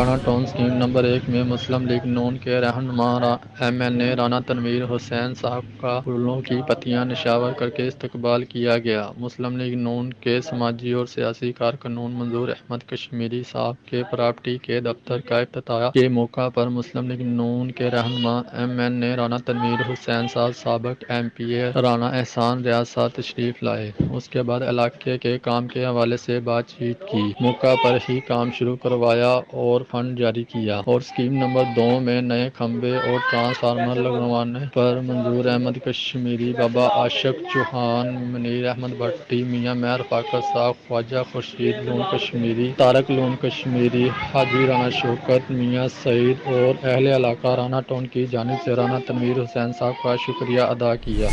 Rana town scheme number 1 में मुस्लिम league नून के रहनुमा एमएनए राणा तनवीर हुसैन साहब का फूलों की पत्तियां निछावर करके इस्तकबाल किया गया। मुस्लिम लीग नून के समाजी और सियासी कारकुन मंजूर अहमद कश्मीरी साहब के प्रॉपर्टी के दफ्तर का इफ्तिताह के मौका पर मुस्लिम लीग नून के रहनुमा एमएनए राणा तनवीर हुसैन साहब साबिक एमपीए राणा एहसान रियाज साहब तशरीफ लाए। उसके बाद इलाके के काम के हवाले से बातचीत की, मौका पर ही काम शुरू करवाया और फंड जारी किया और स्कीम नंबर 2 में नए खंबे और ट्रांसफार्मर लगवाने पर मंजूर अहमद कश्मीरी, बाबा आशिक चौहान, मुनीर अहमद भट्टी, मियां मेहर फाकत साहब, ख्वाजा खुर्शीद लोन कश्मीरी, तारक लोन कश्मीरी, हाजी राणा शौकत, मियां सईद और अहले इलाका राणा टाउन की जानिब से राणा तनवीर हुसैन साहब का शुक्रिया अदा किया।